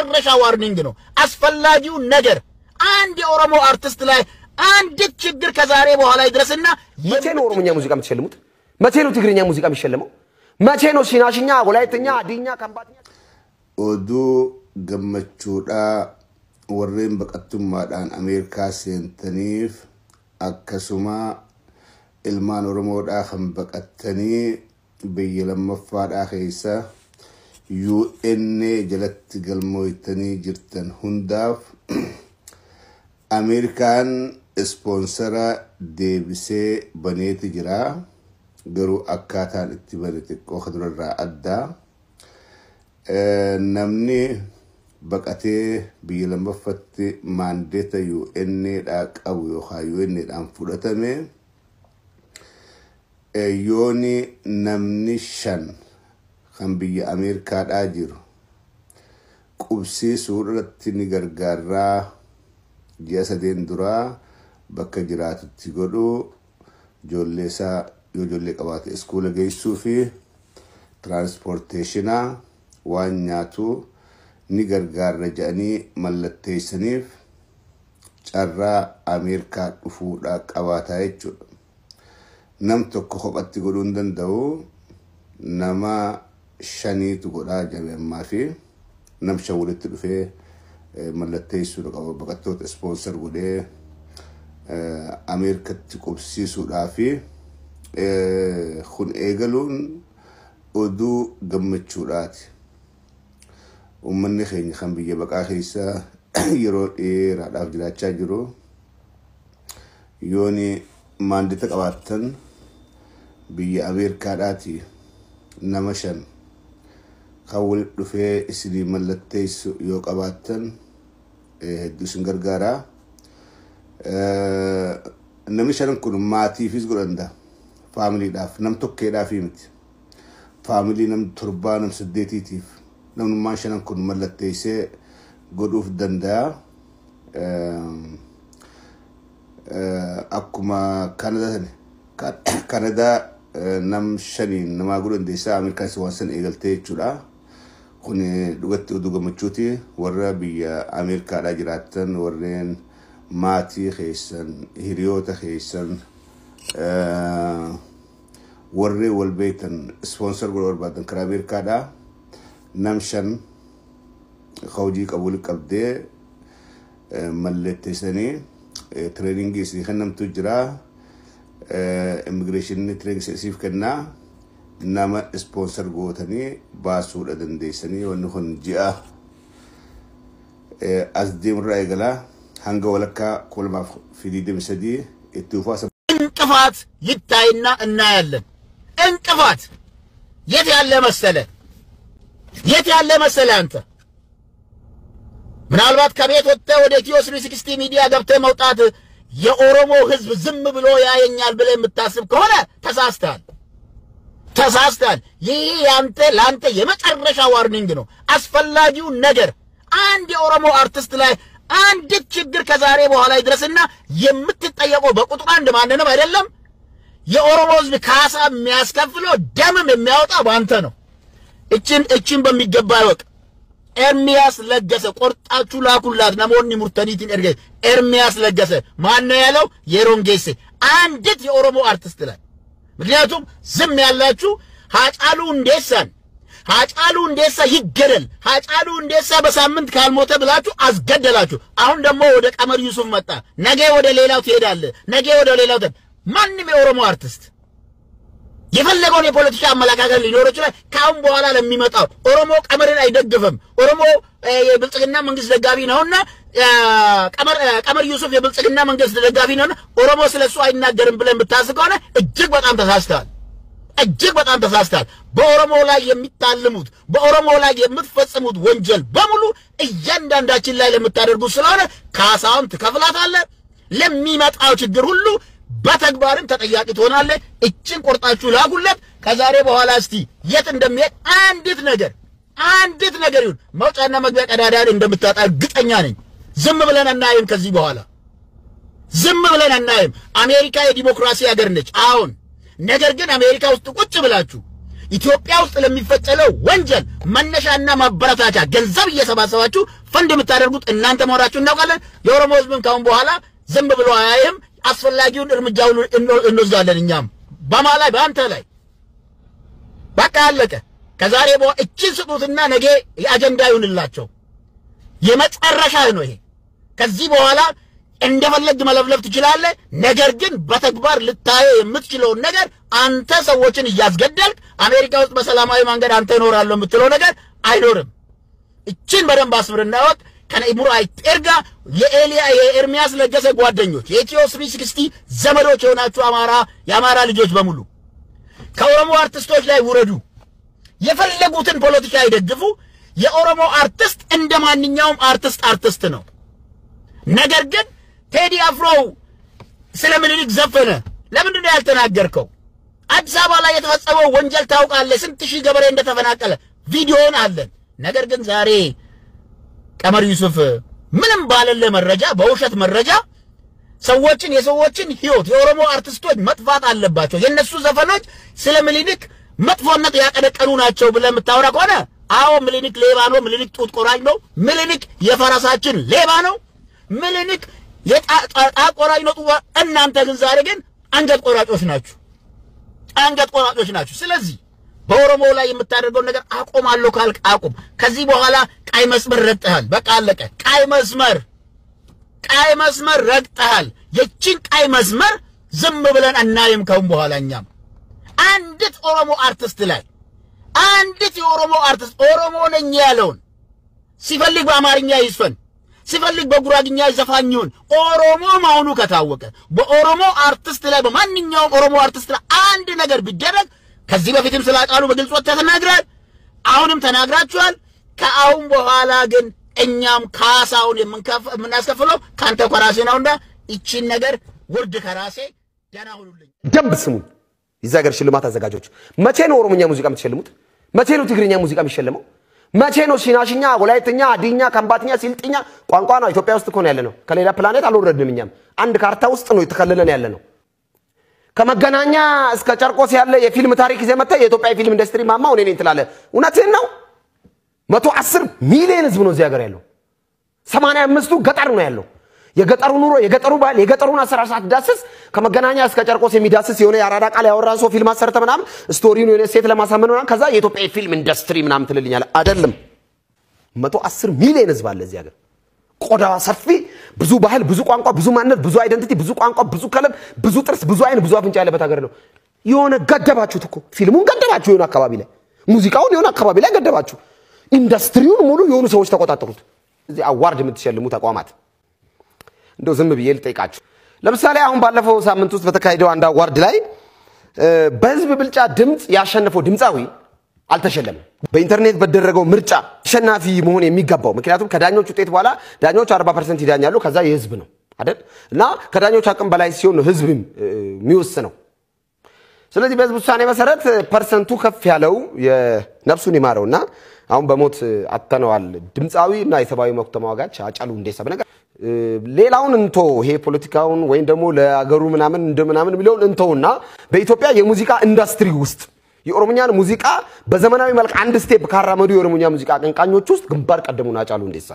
የመጨረሻ ዋርኒንግ ነው አስፈላጊው ነገር አንድ የኦሮሞ አርቲስት ላይ አንድ ችግር ከዛሬ በኋላ ይድረስና መቼ ነው ኦሮሞኛ ሙዚቃ የምትሸልሙት መቼ ነው ትግርኛ ሙዚቃ የሚሸለመው መቼ ነው ሲናሽኛ ወላይተኛ አዲኛ ካምባትኛ ኦዱ ገመቹዳ ወሬን በቀቱማዳን አሜሪካ ሴንተኒፍ አከሱማ ilmaan oromoodha kan baqatanii biyya lammaffaadha keessa UN jalatti galmooytanii jirtan hundaaf Ameerikaan sponsora deebisee baneeti jira garuu akkaataan itti bane xiqqoo kadurarraa adda namni baqatee biyya lammaffatti maandeeta UN dha qabu yookaan UN dhaan fudhatame yooni namni shan kan biyya Ameerikaadhaa jiru qubsiisuu irratti ni gargaaraa ji'a sadeen duraa bakka jiraatutti godhu ijoolleesaa yoo ijoollee qabaate iskuula geessuu fi tiraanspoorteeshinaa waan nyaatu ni gargaarra jedhanii mallatteessaniif carraa Ameerikaa dhufuudhaa qabaataa jechuudha. nam tokko kophatti godhuun danda'u nama shaniitu godhaa jabeemmaa fi nam shan walitti dhufee mallatteessuudha qaba baqattoota sponsor godhee Ameerikatti qubsiisuudhaa fi kun eegaluun oduu gammachuudhaati. Uummanni keenya kan biyya baqaa keessa yeroo dheeraadhaaf jiraachaa jiru yooni maandita qabaatan biyya Ameerikaadhaati nama shan kan walitti dhufee isinii mallatteessu yoo qabaatan hedduu isin gargaara. Namni shanan kun maatiifis godhanda faamiliidhaaf nam tokkeedhaaf miti faamilii nam torbaa nam saddeetiitiif namnummaan shanan kun mallatteessee godhuuf danda'a. Akkuma Canada nam shaniin namaa godhan deessaa Ameerikaan si waan san eegaltee jechuudha. Kun dhugatti oduu gammachuuti warra biyya Ameerikaadhaa jiraatan warreen maatii keessan hiriyoota keessan warreen wal beektan sponsor godhuu barbaadan karaa Ameerikaadhaa nam shan hojii qabuun qabdee mallatteessanii training isii kennamtu jira immigration training isii kennaa nama sponsor gootanii baasuudha dandeessanii wanni kun ji'a as deemurraa eegalaa hanga walakkaa 2023 itti ufaasa እንቅፋት ይታይና እናያለን እንቅፋት የት ያለ መሰለ አንተ ምናልባት ከቤት ወጥተህ ወደ ኢትዮ 360 ሚዲያ ገብተህ መውጣት የኦሮሞ ህዝብ ዝም ብሎ ያየኛል ብለህ የምታስብ ከሆነ ተሳስተሃል ይሄ ላንተ የመጨረሻ ዋርኒንግ ነው አስፈላጊው ነገር አንድ የኦሮሞ አርቲስት ላይ አንድ ችግር ከዛሬ በኋላ ይድረስና የምትጠየቀው በቁጥር አንድ ማንንም አይደለም የኦሮሞ ህዝብ ካሳ የሚያስከፍለው ደምም የሚያወጣው ባንተ ነው እቺን በሚገባ ይወቅ ኤርሚያስ ለገሰ ቆርጣችሁ ላኩላት ነሞኒ ሙርተኒቲን ኤርሚያስ ለገሰ ማን ነው ያለው የሮንጌሴ አንዲት የኦሮሞ አርቲስት ላይ ምክንያቱም ዝም ያላችሁ ሃጫሉ እንዴሳ ይገደል ሃጫሉ እንዴሳ በሳምንት ካልሞተ ብላችሁ አስገደላችሁ አሁን ደግሞ ወደ ቀመር ዩሱፍ መጣ ነገ ወደ ሌላው ትሄዳለ ማንንም የኦሮሞ አርቲስት የፈለገውን የፖለቲካ አመለካከት ሊኖር ይችላል ካሁን በኋላ ለሚመጣው ኦሮሞ ቀመርን አይደግፍም ኦሮሞ የብልጽግና መንግስት ደጋፊ ነውና ቀመር ዩሱፍ የብልጽግና መንግስት ደጋፊ ነውና ኦሮሞ ስለሱ አይናገርም ብለን ብታስቀውና እጅግ በጣም ተሳስተሃል በኦሮሞ ላይ የሚታልሙት በኦሮሞ ላይ የምትፈጽሙት ወንጀል በሙሉ እያንዳንዳችን ላይ ለምታደርጉት ስለሆነ ካሳውን ትከፍላታለህ ለሚመጣው ችግር ሁሉ በተግባርም ተጠያቂ ትሆናለህ እቺን ቆርጣችሁ ላጉለት ከዛሬ በኋላ እስቲ የት እንደሚሄድ አንዲት ነገር ይሁን መውጫና መግቢያ ቀዳዳን እንደምታጣ እርግጠኛ ነኝ ዝም ብለን እናይም ከዚህ በኋላ አሜሪካ የዲሞክራሲ ሀገር ነች አሁን ነገር ግን አሜሪካ ውስጥ ቁጭ ብላችሁ ኢትዮጵያ ውስጥ ለሚፈጸለው ወንጀል መነሻና ማበረታቻ ገንዘብ እየሰባሰባችሁ ፈንድ የምታደርጉት እናንተ መሆናችሁ እናውቃለን። የኦሮሞ ህዝብን ካሁን በኋላ ዝም ብሎ አያይም። አስፈላጊውን እርምጃውን እንወስዳለን። እኛም በማላይ በአንተ ላይ በቃ አለቀ። ከዛሬ እቺን ስጡትና ነገ የአጀንዳ ይሁንላቸው። የመጨረሻ ነው ይሄ። ከዚህ በኋላ እንደፈለግ መለፍለፍ ትችላለህ። ነገር ግን በተግባር ልታየው የምትችለውን ነገር አንተ ሰዎችን እያስገደልክ አሜሪካ ውስጥ በሰላማዊ መንገድ አንተ ይኖራል የምትለው ነገር አይኖርም። እቺን በደንብ አስምርና ወቅ ከነኢሙር አይጤርጋ የኤርሚያስ ለገሰ ጓደኞች የኢትዮ 360 ዘመዶች የሆናችሁ የአማራ ልጆች በሙሉ ከኦሮሞ አርቲስቶች ላይ ውረዱ። የፈለጉትን ፖለቲካ ይደግፉ። የኦሮሞ አርቲስት እንደማንኛውም አርቲስት ነው። ነገር ግን ቴዲ አፍሮ ስለ ምኒልክ ዘፈነ። ለምንድን ነው ያልተናገርከው? አዲስ አበባ ላይ የተፈጸመው ወንጀል ታውቃለህ። ስንት ሺህ ገበሬ እንደተፈናቀለ ቪዲዮን አለን። ነገር ግን ዛሬ ቀመር ዩሱፍ ምንም ባለለ መረጃ በውሸት መረጃ የሰዎችን ህይወት የኦሮሞ አርቲስቶች መጥፋት አለባቸው የነሱ ዘፈኖች ስለ ምኒልክ መጥፎነት ያቀደቀኑ ናቸው ብለህ የምታወራ ከሆነ አዎ ምኒልክ ሌባ ነው። ምኒልክ ጡት ቆራጭ ነው። ምኒልክ የፈረሳችን ሌባ ነው። ምኒልክ የጣጣ ቆራጭ ነው። እናንተ ግን ዛሬ ግን አንገት ቆራጮች ናችሁ። ስለዚህ በኦሮሞ ላይ የምታደርገው ነገር አቆማለሁ ካልክ አቁም። ከዚህ በኋላ ቀይ መስመር ረግጠሃል። በቃ አለቀ። ቀይ መስመር ረግጠሃል። የቺን ቀይ መስመር ዝም ብለን አናይም ከውን በኋላ እኛም አንዲት ኦሮሞ አርቲስት ላይ አንዲት የኦሮሞ አርቲስት ኦሮሞ ነኝ ያለውን ሲፈልግ በአማርኛ ይስፈን ሲፈልግ በጉራግኛ ይዘፋኝውን ኦሮሞ መሆኑ ከታወቀ በኦሮሞ አርቲስት ላይ በማንኛውም ኦሮሞ አርቲስት ላይ አንድ ነገር ቢደረግ ከዚህ በፊትም ስላቃሉ በግልጽ ተናግረዋል። አሁንም ተናግራችኋል። ከአሁን በኋላ ግን እኛም ካሳውን የምናስከፍለው ካንተ ከራሴ ነውና እቺን ነገር ውርድ ከራሴ ደና ሁሉልኝ። ደንብ ስሙን ይዛገር ሽልማት አዘጋጆች መቼ ነው ኦሮሞኛ ሙዚቃ የምትሸልሙት? መቼ ነው ትግርኛ ሙዚቃ የሚሸለመው? መቼ ነው ሲናሽኛ፣ ወላይትኛ፣ ሀዲኛ፣ ከምባትኛ፣ ሲልጥኛ ቋንቋ ነው ኢትዮጵያ ውስጥ እኮ ነው ያለነው። ከሌላ ፕላኔት አልወረድንም። እኛም አንድ ካርታ ውስጥ ነው የተከለለን ያለነው። ከመገናኛ እስከ ጨርቆስ ያለ የፊልም ታሪክ ይዘመጣ የኢትዮጵያ ፊልም ኢንዱስትሪ ማማው ነኝ እንትላለ እውነትህን ነው። 110 ሚሊዮን ህዝብ ነው እዚህ ሀገር ያለው። 85ቱ ገጠር ነው ያለው። የገጠሩ ኑሮ የገጠሩ ባህል የገጠሩን አሰራር ሳትዳስስ ከመገናኛ እስከ ጨርቆስ የሚዳስስ የሆነ ያራዳ ቃል ያወራ ሰው ፊልም አሰርተ ምናምን ስቶሪውን የሆነ ሴት ለማሳመን ምናምን ከዛ የኢትዮጵያ ፊልም ኢንዱስትሪ ምናምን ትልልኛል አይደለም። 110 ሚሊዮን ህዝብ አለ እዚህ ሀገር። ቆዳዋ ሰፊ፣ ብዙ ባህል፣ ብዙ ቋንቋ፣ ብዙ ማንነት፣ ብዙ አይደንቲቲ፣ ብዙ ቋንቋ፣ ብዙ ከለም፣ ብዙ ጥርስ፣ ብዙ አይን፣ ብዙ አፍንጫ ያለበት ሀገር ነው። የሆነ ገደባችሁት እኮ ፊልሙን ገደባችሁ፣ የሆነ አካባቢ ላይ ሙዚቃውን የሆነ አካባቢ ላይ ገደባችሁ። ኢንዱስትሪውን ሙሉ የሆኑ ሰዎች ተቆጣጠሩት። እዚህ አዋርድ የምትሸልሙ ተቋማት እንደው ዝም ብዬ ልጠይቃችሁ። ለምሳሌ አሁን ባለፈው ሳምንት ውስጥ በተካሄደው አንድ አዋርድ ላይ በህዝብ ብልጫ ድምጽ ያሸነፈው ድምጻዊ አልተሸለመም። በኢንተርኔት በደረገው ምርጫ አሸናፊ መሆን የሚገባው ምክንያቱም ከዳኞች ውጤት በኋላ ዳኞች 40% ይዳኛሉ። ከዛ የህዝብ ነው አይደል? እና ከዳኞች አቅም በላይ ሲሆን ህዝብ የሚወስነው። ስለዚህ በህዝብ ውሳኔ መሰረት ፐርሰንቱ ከፍ ያለው የነፍሱን ይማረውና አሁን በሞት አጥተነዋል ድምጻዊ እና የሰብአዊ መብት ተሟጋች ሃጫሉ ሁንዴሳ። በነገር ሌላውን እንቶ ይሄ ፖለቲካውን ወይን ደግሞ ለአገሩ ምናምን እንደምናምን ሚሊዮን እንቶና በኢትዮጵያ የሙዚቃ ኢንዱስትሪ ውስጥ የኦሮሞኛን ሙዚቃ በዘመናዊ መልክ አንድ ስቴፕ ካራመዱ የኦሮሞኛ ሙዚቃ አቀንቃኞች ውስጥ ግንባር ቀደሙና ሃጫሉ ሁንዴሳ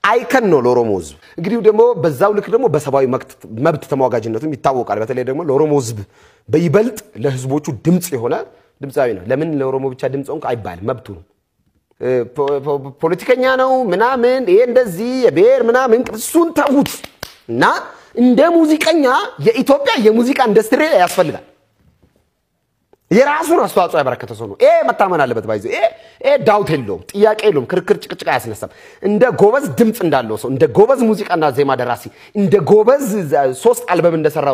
አይከን ነው ለኦሮሞ ህዝብ። እንግዲህ ደግሞ በዛው ልክ ደግሞ በሰብአዊ መብት ተሟጋጅነቱም ይታወቃል። በተለይ ደግሞ ለኦሮሞ ህዝብ በይበልጥ ለህዝቦቹ ድምጽ የሆነ ድምጻዊ ነው። ለምን ለኦሮሞ ብቻ ድምጽ ሆንክ አይባልም፣ መብቱ ነው። ፖለቲከኛ ነው ምናምን ይሄ እንደዚህ የብሔር ምናምን እሱን ተውት እና እንደ ሙዚቀኛ የኢትዮጵያ የሙዚቃ ኢንዱስትሪ ያስፈልጋል። የራሱን አስተዋጽኦ ያበረከተ ሰው ነው። መታመን አለበት። ባይዘው ዳውት የለውም፣ ጥያቄ የለውም፣ ክርክር ጭቅጭቅ አያስነሳም። እንደ ጎበዝ ድምጽ እንዳለው ሰው እንደ ጎበዝ ሙዚቃና ዜማ ደራሲ እንደ ጎበዝ 3 አልበም እንደሰራ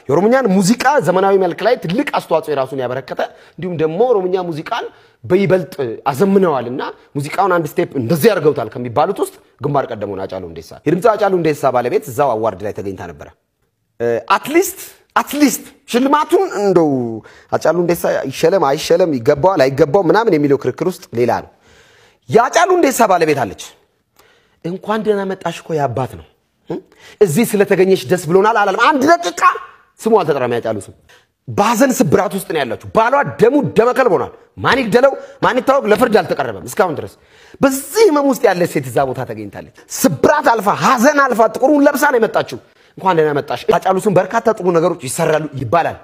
የኦሮሞኛን ሙዚቃ ዘመናዊ መልክ ላይ ትልቅ አስተዋጽኦ የራሱን ያበረከተ እንዲሁም ደግሞ ኦሮሞኛ ሙዚቃን በይበልጥ አዘምነዋልና ሙዚቃውን አንድ ስቴፕ እንደዚህ ያርገውታል ከሚባሉት ውስጥ ግንባር ቀደሙና ሃጫሉ ሁንዴሳ የድምጻ ሃጫሉ ሁንዴሳ ባለቤት እዛው አዋርድ ላይ ተገኝታ ነበር። አትሊስት ሽልማቱን እንደው ሃጫሉ ሁንዴሳ ይሸለም አይሸለም ይገባዋል አይገባው ምናምን የሚለው ክርክር ውስጥ ሌላ ነው። የሃጫሉ ሁንዴሳ ባለቤት አለች። እንኳን ደህና መጣሽ እኮ ያባት ነው እዚህ ስለተገኘሽ ደስ ብሎናል አላለም። አንድ ደቂቃ ስሙ አልተጠራም። ሃጫሉ ስም ባዘን ስብራት ውስጥ ነው ያላችሁ ባሏ ደሙ ደመከል ሆኗል ማን ይግደለው ማን ይታወቅ ለፍርድ አልተቀረበም እስካሁን ድረስ በዚህ ህመም ውስጥ ያለች ሴት እዛ ቦታ ተገኝታለች ስብራት አልፋ ሐዘን አልፋ ጥቁሩን ለብሳ ነው የመጣችው እንኳን ደህና መጣሽ ታጫሉስን በርካታ ጥሩ ነገሮች ይሰራሉ ይባላል